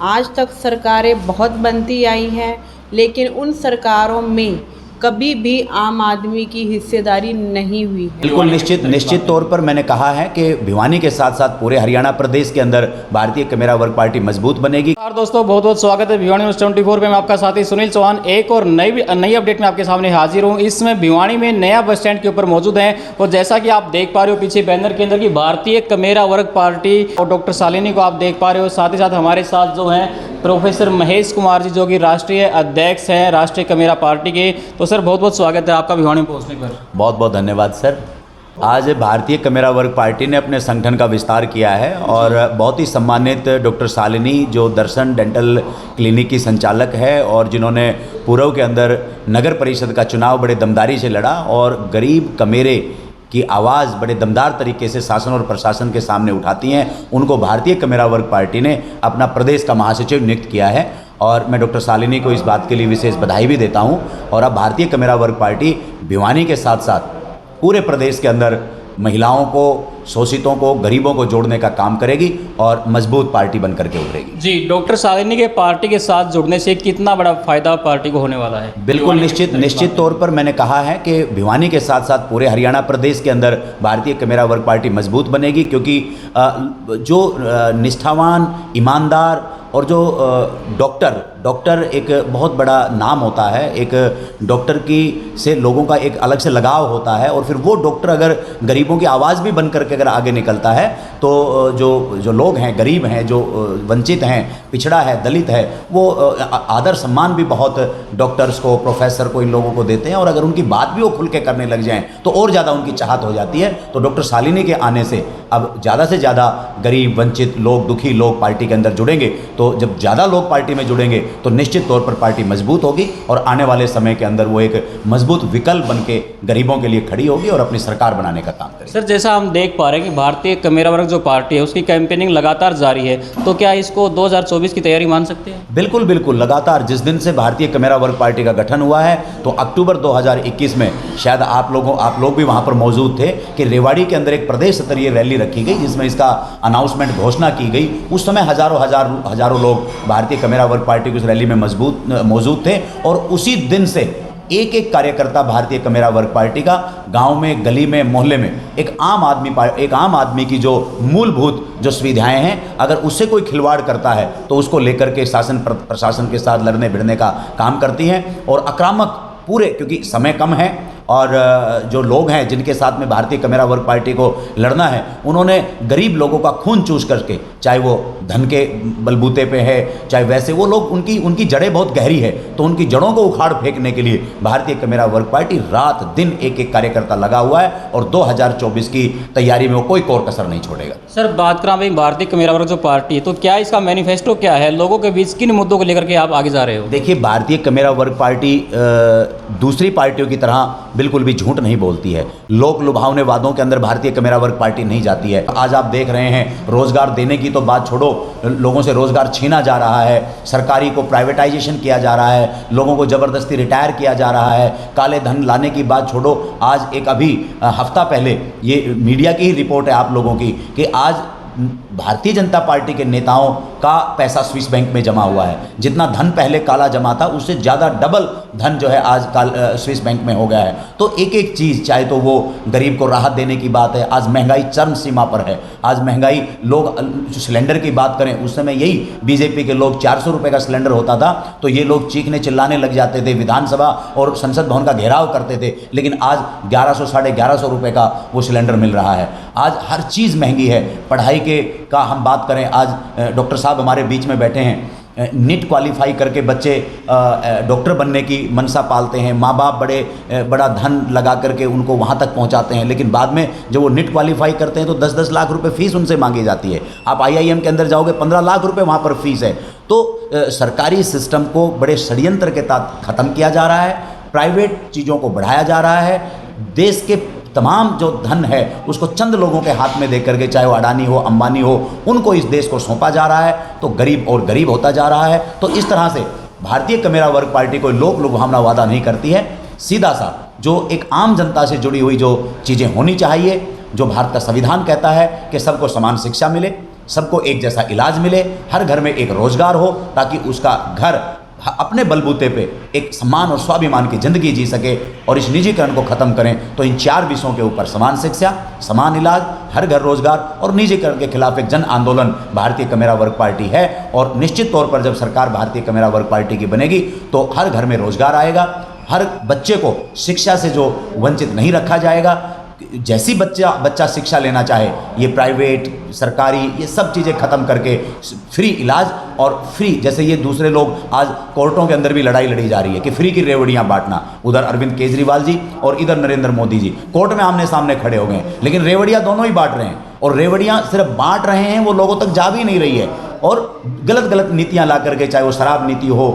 आज तक सरकारें बहुत बनती आई हैं, लेकिन उन सरकारों में कभी भी आम आदमी की हिस्सेदारी नहीं हुई है। बिल्कुल निश्चित तौर पर मैंने कहा है कि भिवानी के साथ साथ पूरे हरियाणा प्रदेश के अंदर भारतीय कमेरा वर्ग पार्टी मजबूत बनेगी। दोस्तों बहुत बहुत स्वागत है भिवानी न्यूज़ 24 पे। मैं आपका साथी सुनील चौहान एक और नई अपडेट में आपके सामने हाजिर हूँ। इसमें भिवानी में नया बस स्टैंड के ऊपर मौजूद हैं और जैसा कि आप देख पा रहे हो पीछे बैनर के अंदर की भारतीय कमेरा वर्ग पार्टी और डॉक्टर शालिनी को आप देख पा रहे हो। साथ ही साथ हमारे साथ जो हैं प्रोफेसर महेश कुमार जी जो कि राष्ट्रीय अध्यक्ष हैं राष्ट्रीय कमेरा पार्टी के। तो सर बहुत बहुत स्वागत है आपका भिवानी पहुंचने पर। बहुत बहुत धन्यवाद सर। आज भारतीय कमेरा वर्ग पार्टी ने अपने संगठन का विस्तार किया है और बहुत ही सम्मानित डॉक्टर शालिनी जो दर्शन डेंटल क्लिनिक की संचालक है और जिन्होंने पूर्व के अंदर नगर परिषद का चुनाव बड़े दमदारी से लड़ा और गरीब कमेरे की आवाज़ बड़े दमदार तरीके से शासन और प्रशासन के सामने उठाती हैं, उनको भारतीय कमेरा वर्ग पार्टी ने अपना प्रदेश का महासचिव नियुक्त किया है। और मैं डॉक्टर शालिनी को इस बात के लिए विशेष बधाई भी देता हूं। और अब भारतीय कमेरा वर्ग पार्टी भिवानी के साथ साथ पूरे प्रदेश के अंदर महिलाओं को, शोषितों को, गरीबों को जोड़ने का काम करेगी और मजबूत पार्टी बनकर के उभरेगी। जी, डॉक्टर शालिनी के पार्टी के साथ जुड़ने से कितना बड़ा फायदा पार्टी को होने वाला है? बिल्कुल निश्चित तौर पर मैंने कहा है कि भिवानी के साथ साथ पूरे हरियाणा प्रदेश के अंदर भारतीय कमेरा वर्ग पार्टी मजबूत बनेगी, क्योंकि जो निष्ठावान, ईमानदार और जो डॉक्टर एक बहुत बड़ा नाम होता है। एक डॉक्टर की से लोगों का एक अलग से लगाव होता है और फिर वो डॉक्टर अगर गरीबों की आवाज़ भी बन करके अगर आगे निकलता है तो जो लोग हैं, गरीब हैं, जो वंचित हैं, पिछड़ा है, दलित है, वो आदर सम्मान भी बहुत डॉक्टर्स को, प्रोफेसर को, इन लोगों को देते हैं। और अगर उनकी बात भी वो खुल के करने लग जाएं तो और ज़्यादा उनकी चाहत हो जाती है। तो डॉक्टर शालिनी के आने से अब ज़्यादा से ज़्यादा गरीब, वंचित लोग, दुखी लोग पार्टी के अंदर जुड़ेंगे। तो जब ज़्यादा लोग पार्टी में जुड़ेंगे तो निश्चित तौर पर पार्टी मजबूत होगी और आने वाले समय के अंदर वो एक मजबूत विकल्प बन के गरीबों के लिए खड़ी होगी और अपनी सरकार बनाने का काम करेगी। सर, जैसा हम देख पा रहे हैं कि भारतीय कमेरा वर्ग जो पार्टी है उसकी कैंपेनिंग लगातार जारी है, तो क्या इसको 2024 की तैयारी मान सकते हैं? बिल्कुल लगातार जिस दिन से भारतीय कमेरा वर्ग पार्टी का गठन हुआ है तो अक्टूबर 2021 में शायद आप लोग भी वहाँ पर मौजूद थे कि रेवाड़ी के अंदर एक प्रदेश स्तरीय रैली रखी गई जिसमें इसका अनाउंसमेंट घोषणा की गई। उस समय हजारों लोग भारतीय कमेरा वर्ग पार्टी की उस रैली में मौजूद थे और उसी दिन से एक कार्यकर्ता भारतीय कमेरा वर्ग पार्टी का गांव में, गली में, मोहल्ले में एक आम आदमी की जो मूलभूत जो सुविधाएं हैं, अगर उससे कोई खिलवाड़ करता है तो उसको लेकर के शासन प्रशासन के साथ लड़ने भिड़ने का काम करती हैं। और आक्रामक पूरे, क्योंकि समय कम है और जो लोग हैं जिनके साथ में भारतीय कमेरा वर्ग पार्टी को लड़ना है, उन्होंने गरीब लोगों का खून चूस करके, चाहे वो धन के बलबूते पे है, चाहे वैसे, वो लोग उनकी जड़ें बहुत गहरी है, तो उनकी जड़ों को उखाड़ फेंकने के लिए भारतीय कमेरा वर्ग पार्टी रात दिन एक कार्यकर्ता लगा हुआ है और 2024 की तैयारी में वो कोई कोर कसर नहीं छोड़ेगा। सर, बात करें भारतीय कमेरा वर्ग जो पार्टी है तो क्या इसका मैनिफेस्टो क्या है? लोगों के बीच किन मुद्दों को लेकर के आप आगे जा रहे हो? देखिए, भारतीय कमेरा वर्ग पार्टी दूसरी पार्टियों की तरह बिल्कुल भी झूठ नहीं बोलती है। लोक लुभावने वादों के अंदर भारतीय कमेरा वर्ग पार्टी नहीं जाती है। आज आप देख रहे हैं रोजगार देने की तो बात छोड़ो, लोगों से रोजगार छीना जा रहा है, सरकारी को प्राइवेटाइजेशन किया जा रहा है, लोगों को जबरदस्ती रिटायर किया जा रहा है, काले धन लाने की बात छोड़ो। आज एक अभी हफ्ता पहले ये मीडिया की ही रिपोर्ट है आप लोगों की कि आज भारतीय जनता पार्टी के नेताओं का पैसा स्विस बैंक में जमा हुआ है। जितना धन पहले काला जमा था उससे ज़्यादा डबल धन जो है आज स्विस बैंक में हो गया है। तो एक चीज़, चाहे तो वो गरीब को राहत देने की बात है, आज महंगाई चरम सीमा पर है। आज महंगाई, लोग सिलेंडर की बात करें, उस समय यही बीजेपी के लोग 400 रुपये का सिलेंडर होता था तो ये लोग चीखने चिल्लाने लग जाते थे, विधानसभा और संसद भवन का घेराव करते थे। लेकिन आज 1100 साढ़े 1100 रुपये का वो सिलेंडर मिल रहा है। आज हर चीज़ महंगी है। पढ़ाई का हम बात करें, आज डॉक्टर साहब हमारे बीच में बैठे हैं, नीट क्वालिफाई करके बच्चे डॉक्टर बनने की मनसा पालते हैं, माँ बाप बड़ा धन लगा करके उनको वहाँ तक पहुँचाते हैं, लेकिन बाद में जब वो नीट क्वालिफाई करते हैं तो 10-10 लाख रुपए फीस उनसे मांगी जाती है। आप IIM के अंदर जाओगे 15 लाख रुपए वहाँ पर फीस है। तो सरकारी सिस्टम को बड़े षड्यंत्र के तहत ख़त्म किया जा रहा है, प्राइवेट चीज़ों को बढ़ाया जा रहा है। देश के तमाम जो धन है उसको चंद लोगों के हाथ में दे करके, चाहे वो अडानी हो, अंबानी हो, उनको इस देश को सौंपा जा रहा है। तो गरीब और गरीब होता जा रहा है। तो इस तरह से भारतीय कमेरा वर्ग पार्टी कोई लोक लुभावना वादा नहीं करती है। सीधा सा जो एक आम जनता से जुड़ी हुई जो चीज़ें होनी चाहिए, जो भारत का संविधान कहता है कि सबको समान शिक्षा मिले, सबको एक जैसा इलाज मिले, हर घर में एक रोजगार हो, ताकि उसका घर अपने बलबूते पे एक सम्मान और स्वाभिमान की ज़िंदगी जी सके। और इस निजीकरण को ख़त्म करें। तो इन 4 विषयों के ऊपर समान शिक्षा, समान इलाज, हर घर रोजगार और निजीकरण के खिलाफ एक जन आंदोलन भारतीय कमेरा वर्ग पार्टी है। और निश्चित तौर पर जब सरकार भारतीय कमेरा वर्ग पार्टी की बनेगी तो हर घर में रोजगार आएगा, हर बच्चे को शिक्षा से जो वंचित नहीं रखा जाएगा। जैसी बच्चा शिक्षा लेना चाहे, ये प्राइवेट, सरकारी, ये सब चीज़ें ख़त्म करके फ्री इलाज और फ्री, जैसे ये दूसरे लोग आज कोर्टों के अंदर भी लड़ाई लड़ी जा रही है कि फ्री की रेवड़ियाँ बांटना। उधर अरविंद केजरीवाल जी और इधर नरेंद्र मोदी जी कोर्ट में आमने सामने खड़े हो गए, लेकिन रेवड़ियाँ दोनों ही बांट रहे हैं। और रेवड़ियाँ सिर्फ बांट रहे हैं, वो लोगों तक जा भी नहीं रही है। और गलत नीतियां ला करके, चाहे वो शराब नीति हो,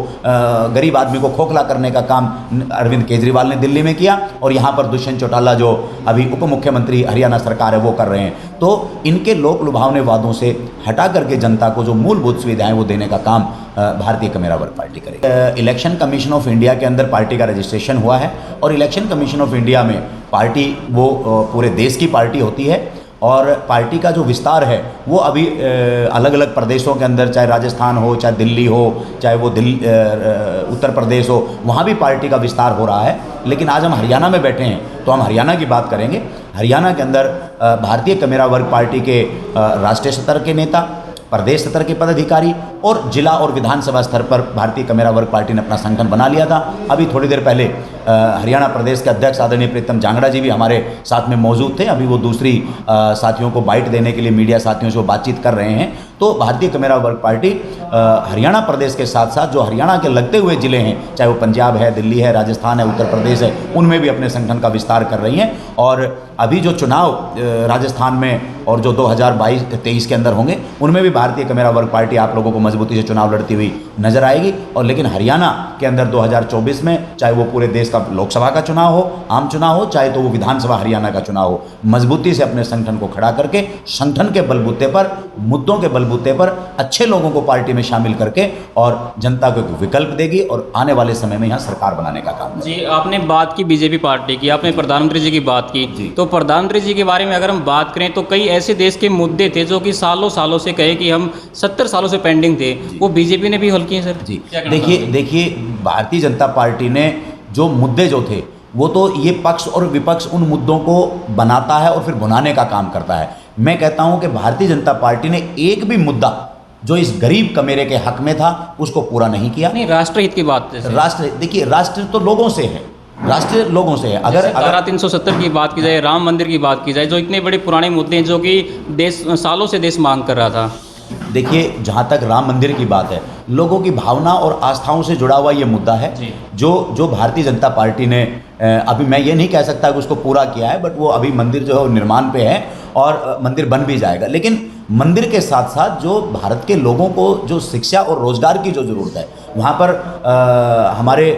गरीब आदमी को खोखला करने का काम अरविंद केजरीवाल ने दिल्ली में किया, और यहाँ पर दुष्यंत चौटाला जो अभी उप मुख्यमंत्री हरियाणा सरकार है वो कर रहे हैं। तो इनके लोक लुभावने वादों से हटा करके जनता को जो मूलभूत सुविधाएं वो देने का काम भारतीय कमेरा वर्ग पार्टी करेगी। इलेक्शन कमीशन ऑफ इंडिया के अंदर पार्टी का रजिस्ट्रेशन हुआ है, और इलेक्शन कमीशन ऑफ इंडिया में पार्टी वो पूरे देश की पार्टी होती है। और पार्टी का जो विस्तार है वो अभी अलग अलग प्रदेशों के अंदर, चाहे राजस्थान हो, चाहे दिल्ली हो, चाहे वो उत्तर प्रदेश हो, वहाँ भी पार्टी का विस्तार हो रहा है। लेकिन आज हम हरियाणा में बैठे हैं तो हम हरियाणा की बात करेंगे। हरियाणा के अंदर भारतीय कमेरा वर्ग पार्टी के राष्ट्रीय स्तर के नेता, प्रदेश स्तर के पदाधिकारी और जिला और विधानसभा स्तर पर भारतीय कमेरा वर्ग पार्टी ने अपना संगठन बना लिया था। अभी थोड़ी देर पहले हरियाणा प्रदेश के अध्यक्ष आदरणीय प्रीतम जांगड़ा जी भी हमारे साथ में मौजूद थे। अभी वो दूसरी साथियों को बाइट देने के लिए मीडिया साथियों से वो बातचीत कर रहे हैं। तो भारतीय कमेरा वर्ग पार्टी हरियाणा प्रदेश के साथ साथ जो हरियाणा के लगते हुए ज़िले हैं, चाहे वो पंजाब है, दिल्ली है, राजस्थान है, उत्तर प्रदेश है, उनमें भी अपने संगठन का विस्तार कर रही हैं। और अभी जो चुनाव राजस्थान में और जो 2022-23 के अंदर होंगे, उनमें भी भारतीय कमेरा वर्ग पार्टी आप लोगों को मजबूती से चुनाव लड़ती हुई नजर आएगी। और लेकिन हरियाणा के अंदर 2024 में, चाहे वो पूरे देश का लोकसभा का चुनाव हो, आम चुनाव हो, चाहे तो वो विधानसभा हरियाणा का चुनाव हो, मजबूती से अपने संगठन को खड़ा करके, संगठन के बलबूते पर, मुद्दों के बलबूते पर अच्छे लोगों को पार्टी में शामिल करके और जनता को एक विकल्प देगी और आने वाले समय में यहाँ सरकार बनाने का काम। जी, आपने बात की बीजेपी पार्टी की, आपने प्रधानमंत्री जी की बात की, तो प्रधानमंत्री जी के बारे में अगर हम बात करें तो कई ऐसे देश के मुद्दे थे जो कि सालों सालों से कहे कि हम 70 सालों से पेंडिंग थे, वो बीजेपी ने भी हल किए सर। जी, देखिए भारतीय जनता पार्टी ने जो मुद्दे जो थे, वो तो ये पक्ष और विपक्ष उन मुद्दों को बनाता है और फिर भुनाने का काम करता है। मैं कहता हूं कि भारतीय जनता पार्टी ने एक भी मुद्दा जो इस गरीब कमेरे के हक में था उसको पूरा नहीं किया। नहीं, राष्ट्रहित की बात है। देखिए राष्ट्र तो लोगों से है, राष्ट्र लोगों से है। अगर 370 की बात की जाए, राम मंदिर की बात की जाए, जो इतने बड़े पुराने मुद्दे हैं जो कि देश सालों से देश मांग कर रहा था। देखिए जहाँ तक राम मंदिर की बात है, लोगों की भावना और आस्थाओं से जुड़ा हुआ ये मुद्दा है जो भारतीय जनता पार्टी ने अभी मैं ये नहीं कह सकता कि उसको पूरा किया है, बट वो अभी मंदिर जो है निर्माण पे है और मंदिर बन भी जाएगा। लेकिन मंदिर के साथ साथ जो भारत के लोगों को जो शिक्षा और रोजगार की जो ज़रूरत है, वहाँ पर हमारे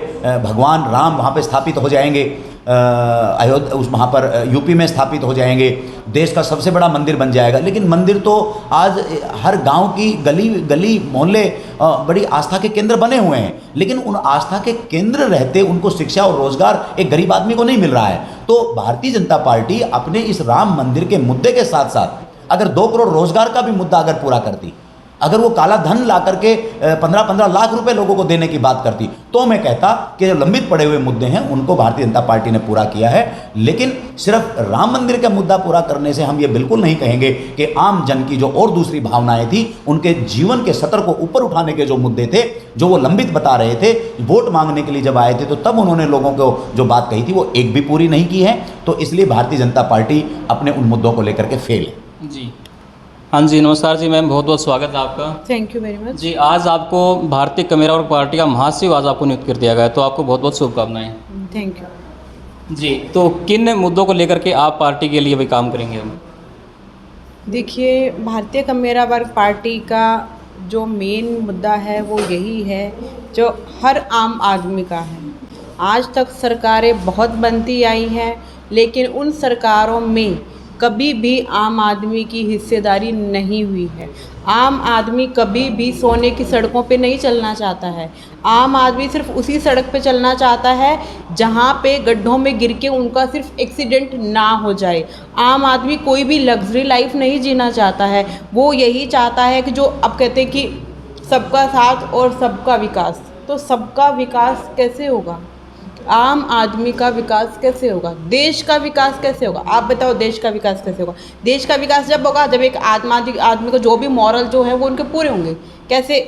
भगवान राम वहाँ पे स्थापित हो जाएंगे, अयोध्या वहाँ पर यूपी में स्थापित हो जाएंगे, देश का सबसे बड़ा मंदिर बन जाएगा। लेकिन मंदिर तो आज हर गांव की गली मोहल्ले बड़ी आस्था के केंद्र बने हुए हैं, लेकिन उन आस्था के केंद्र रहते उनको शिक्षा और रोजगार एक गरीब आदमी को नहीं मिल रहा है। तो भारतीय जनता पार्टी अपने इस राम मंदिर के मुद्दे के साथ साथ अगर 2 करोड़ रोजगार का भी मुद्दा अगर पूरा करती, अगर वो काला धन ला करके 15-15 लाख रुपए लोगों को देने की बात करती, तो मैं कहता कि जो लंबित पड़े हुए मुद्दे हैं उनको भारतीय जनता पार्टी ने पूरा किया है। लेकिन सिर्फ राम मंदिर का मुद्दा पूरा करने से हम ये बिल्कुल नहीं कहेंगे कि आम जन की जो और दूसरी भावनाएं थी, उनके जीवन के स्तर को ऊपर उठाने के जो मुद्दे थे, जो वो लंबित बता रहे थे, वोट मांगने के लिए जब आए थे तो तब उन्होंने लोगों को जो बात कही थी वो एक भी पूरी नहीं की है। तो इसलिए भारतीय जनता पार्टी अपने उन मुद्दों को लेकर के फेल है। जी हाँ जी, नमस्कार जी मैम, बहुत बहुत स्वागत है आपका। थैंक यू वेरी मच जी, आज आपको भारतीय कमेरा वर्ग पार्टी का महासचिव आज आपको नियुक्त कर दिया गया है, तो आपको बहुत बहुत शुभकामनाएं। Thank you. जी, तो किन मुद्दों को लेकर के आप पार्टी के लिए भी काम करेंगे हम? देखिए, भारतीय कमेरा वर्ग पार्टी का जो मेन मुद्दा है वो यही है जो हर आम आदमी का है। आज तक सरकारें बहुत बनती आई हैं, लेकिन उन सरकारों में कभी भी आम आदमी की हिस्सेदारी नहीं हुई है। आम आदमी कभी भी सोने की सड़कों पे नहीं चलना चाहता है। आम आदमी सिर्फ उसी सड़क पे चलना चाहता है जहाँ पे गड्ढों में गिर के उनका सिर्फ एक्सीडेंट ना हो जाए। आम आदमी कोई भी लग्जरी लाइफ नहीं जीना चाहता है। वो यही चाहता है कि जो अब कहते हैं कि सबका साथ और सबका विकास। तो सबका विकास कैसे होगा? आम आदमी का विकास कैसे होगा? देश का विकास कैसे होगा? आप बताओ, देश का विकास कैसे होगा? देश का विकास जब होगा जब एक आदमी को जो भी मॉरल जो है वो उनके पूरे होंगे। कैसे?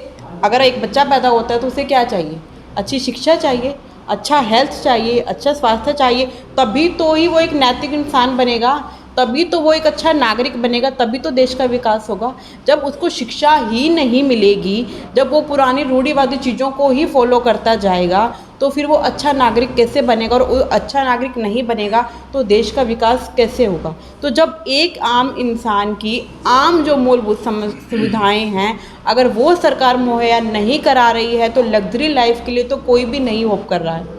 अगर एक बच्चा पैदा होता है तो उसे क्या चाहिए? अच्छी शिक्षा चाहिए, अच्छा हेल्थ चाहिए, अच्छा स्वास्थ्य चाहिए, तभी तो ही वो एक नैतिक इंसान बनेगा, तभी तो वो एक अच्छा नागरिक बनेगा, तभी तो देश का विकास होगा। जब उसको शिक्षा ही नहीं मिलेगी, जब वो पुरानी रूढ़िवादी चीज़ों को ही फॉलो करता जाएगा, तो फिर वो अच्छा नागरिक कैसे बनेगा? और वो अच्छा नागरिक नहीं बनेगा तो देश का विकास कैसे होगा? तो जब एक आम इंसान की आम जो मूलभूत सुविधाएं हैं अगर वो सरकार मुहैया नहीं करा रही है तो लग्जरी लाइफ के लिए तो कोई भी नहीं होप कर रहा है।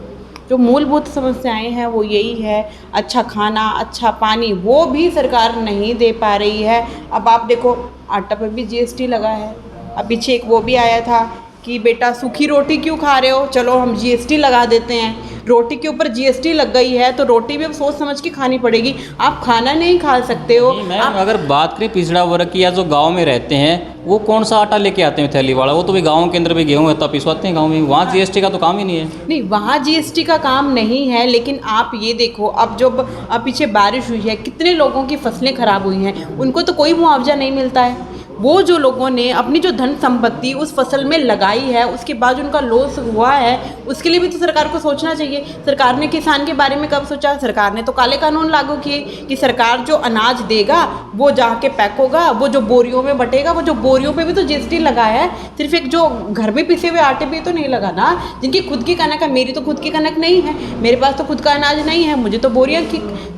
जो मूलभूत समस्याएं हैं वो यही है, अच्छा खाना, अच्छा पानी, वो भी सरकार नहीं दे पा रही है। अब आप देखो, आटा पर भी जीएसटी लगा है। अब पीछे एक वो भी आया था कि बेटा सूखी रोटी क्यों खा रहे हो, चलो हम जीएसटी लगा देते हैं। रोटी के ऊपर जीएसटी लग गई है तो रोटी भी अब सोच समझ के खानी पड़ेगी। आप खाना नहीं खा सकते हो। मैम अगर बात करें पिछड़ा वर्ग की या जो गांव में रहते हैं वो कौन सा आटा लेके आते हैं थैली वाला? वो तो भी गाँव के अंदर भी गेहूँ है तब पिसवाते हैं गाँव में। वहाँ जीएसटी का तो काम ही नहीं है। नहीं, वहाँ जीएसटी का काम नहीं है, लेकिन आप ये देखो अब जब पीछे बारिश हुई है कितने लोगों की फसलें खराब हुई हैं, उनको तो कोई मुआवजा नहीं मिलता है। वो जो लोगों ने अपनी जो धन संपत्ति उस फसल में लगाई है उसके बाद उनका लॉस हुआ है, उसके लिए भी तो सरकार को सोचना चाहिए। सरकार ने किसान के बारे में कब सोचा? सरकार ने तो काले कानून लागू किए कि सरकार जो अनाज देगा वो जाके पैक होगा, वो जो बोरियों में बटेगा, वो जो बोरियों पे भी तो जीएसटी लगा है। सिर्फ एक जो घर में पिसे हुए आटे पे तो नहीं लगा ना, जिनकी खुद की कनक है। मेरी तो खुद की कनक नहीं है, मेरे पास तो खुद का अनाज नहीं है, मुझे तो बोरियाँ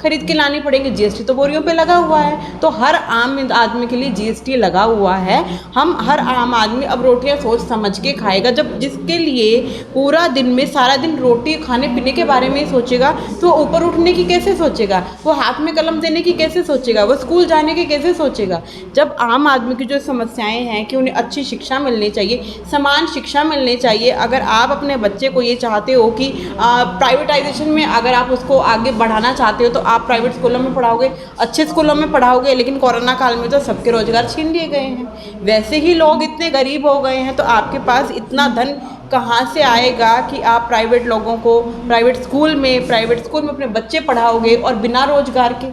खरीद के लानी पड़ेंगी। जीएसटी तो बोरियों पे लगा हुआ है। तो हर आम आदमी के लिए जीएसटी लगा हुआ है। हम हर आम आदमी अब रोटियां सोच समझ के खाएगा। जब जिसके लिए पूरा दिन में सारा दिन रोटी खाने पीने के बारे में ही सोचेगा तो ऊपर उठने की कैसे सोचेगा? वो हाथ में कलम देने की कैसे सोचेगा? वो स्कूल जाने की कैसे सोचेगा? जब आम आदमी की जो समस्याएं हैं कि उन्हें अच्छी शिक्षा मिलनी चाहिए, समान शिक्षा मिलनी चाहिए। अगर आप अपने बच्चे को ये चाहते हो कि प्राइवेटाइजेशन में अगर आप उसको आगे बढ़ाना चाहते हो तो आप प्राइवेट स्कूलों में पढ़ाओगे, अच्छे स्कूलों में पढ़ाओगे, लेकिन कोरोना काल में तो सबके रोजगार छीन लिए गए हैं। वैसे ही लोग इतने गरीब हो गए हैं तो आपके पास इतना धन कहाँ से आएगा कि आप प्राइवेट लोगों को प्राइवेट स्कूल में अपने बच्चे पढ़ाओगे और बिना रोजगार के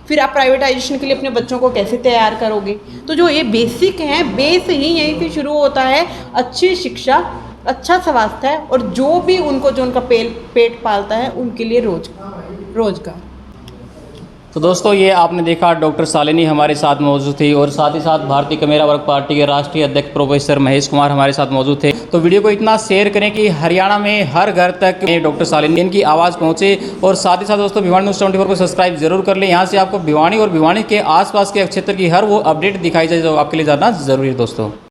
फिर आप प्राइवेटाइजेशन के लिए अपने बच्चों को कैसे तैयार करोगे? तो जो ये बेसिक हैं, बेस ही यहीं से शुरू होता है। अच्छी शिक्षा, अच्छा स्वास्थ्य और जो भी उनका पेट पालता है उनके लिए रोजगार। तो दोस्तों ये आपने देखा डॉक्टर शालिनी हमारे साथ मौजूद थी और साथ ही साथ भारतीय कमेरा वर्ग पार्टी के राष्ट्रीय अध्यक्ष प्रोफेसर महेश कुमार हमारे साथ मौजूद थे। तो वीडियो को इतना शेयर करें कि हरियाणा में हर घर तक डॉक्टर शालिनी इनकी आवाज़ पहुंचे और साथ ही साथ दोस्तों भिवानी न्यूज़ 24 को सब्सक्राइब जरूर कर लें। यहाँ से आपको भिवानी और भिवानी के आसपास के क्षेत्र की हर वो अपडेट दिखाई जाए जो आपके लिए जानना जरूरी है दोस्तों।